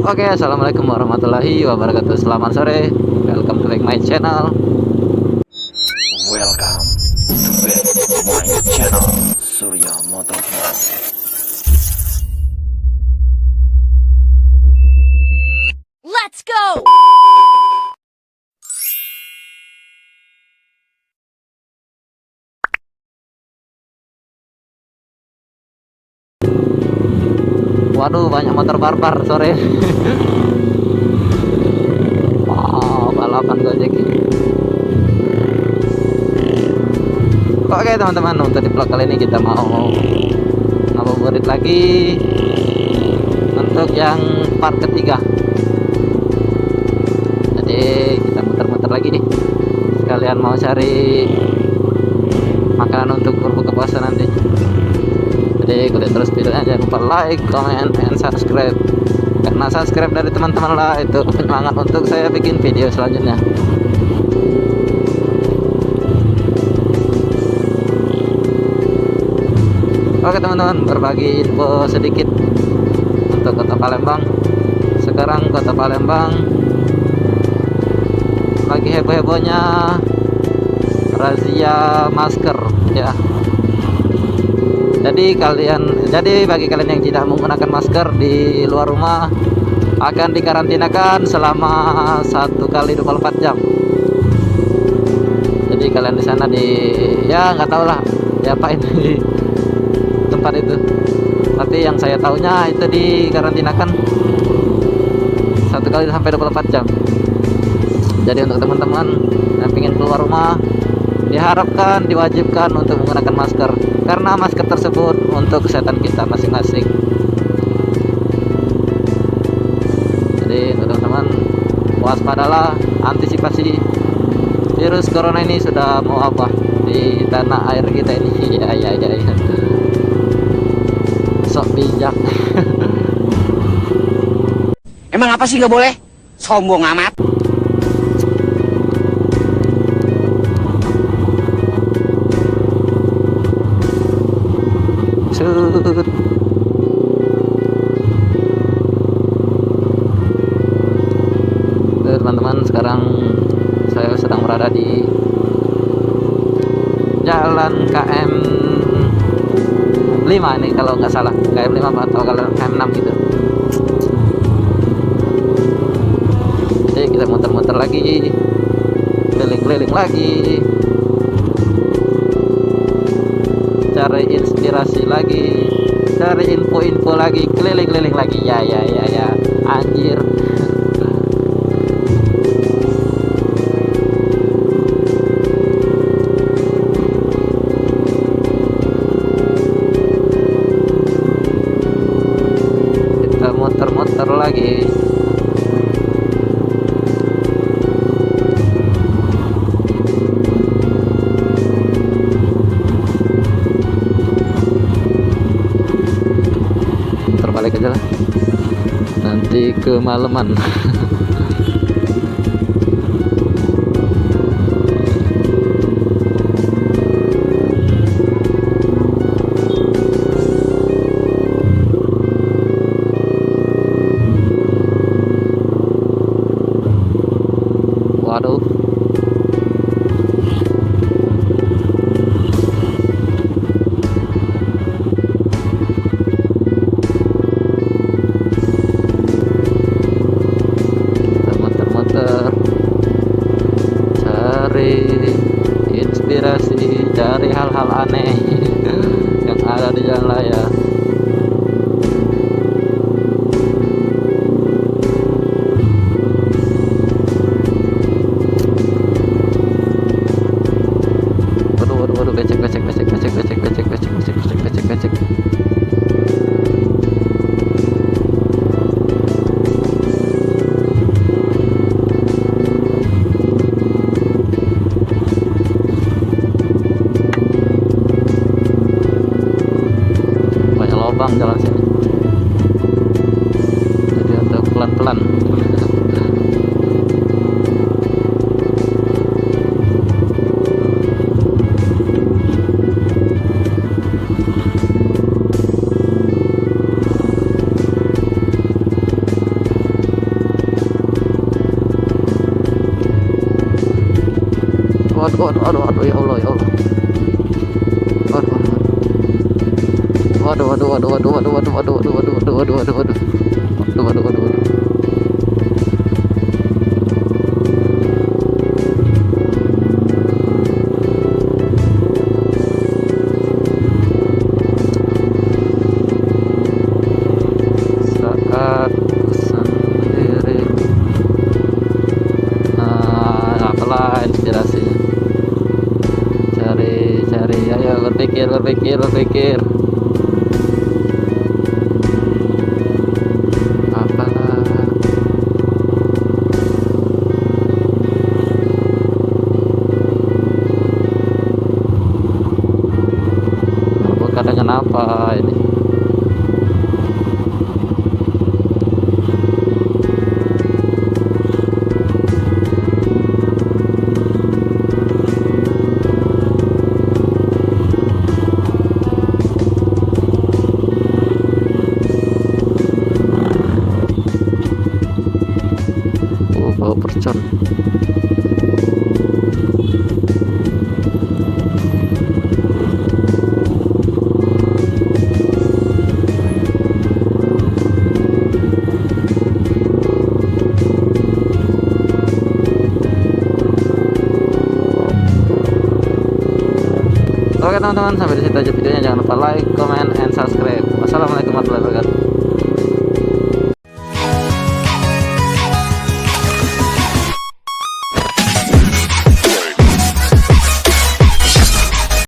Oke, assalamualaikum warahmatullahi wabarakatuh. Selamat sore, welcome to back my channel. Welcome to back my channel Surya Motovlog. Let's go! Waduh, banyak motor barbar sore. Wow, balapan Gojek. Oke teman-teman, untuk di vlog kali ini kita mau ngabuburit lagi untuk yang part ketiga. Jadi kita muter-muter lagi nih, sekalian mau cari makanan untuk berbuka puasa nanti. Jadi ikutin terus videonya, jangan lupa like, comment, and subscribe. Karena subscribe dari teman-teman lah itu penyemangat untuk saya bikin video selanjutnya. Oke teman-teman, berbagi info sedikit untuk Kota Palembang. Sekarang Kota Palembang lagi heboh-hebohnya razia masker ya. Jadi bagi kalian yang tidak menggunakan masker di luar rumah akan dikarantinakan selama 1 kali 24 jam. Jadi kalian di sana ya nggak tahu lah diapain di tempat itu. Tapi yang saya tahunya itu dikarantinakan 1 kali sampai 24 jam. Jadi untuk teman-teman yang ingin keluar rumah diharapkan diwajibkan untuk menggunakan masker, karena masker tersebut untuk kesehatan kita masing-masing. Jadi untuk teman-teman, waspadalah, antisipasi virus corona ini sudah mau apa di tanah air kita ini. Ya. Sok bijak. Emang apa sih nggak boleh? Sombong amat. Teman-teman, sekarang saya sedang berada di jalan KM 5 ini kalau nggak salah, KM 5 atau kalau KM 6 gitu. Jadi kita muter-muter lagi, keliling-keliling lagi, cari inspirasi lagi, cari info-info lagi, keliling-keliling lagi. Ya anjir. Kita muter-muter lagi. Terbalik aja lah, nanti kemalaman. Waduh, cari inspirasi, cari hal-hal aneh yang ada di jalan raya. Waduh, becek. Banyak lubang jalan sini. Jadi untuk pelan-pelan. Aduh, ya Allah, ya Allah. Waduh. Saat sendiri. Apalah inspirasinya? Cari, ayo berpikir. Apalah? Bukan dengan apa ini? Bau percon. Oke teman-teman, sampai di situ aja videonya. Jangan lupa like, comment, and subscribe. Wassalamualaikum warahmatullahi wabarakatuh.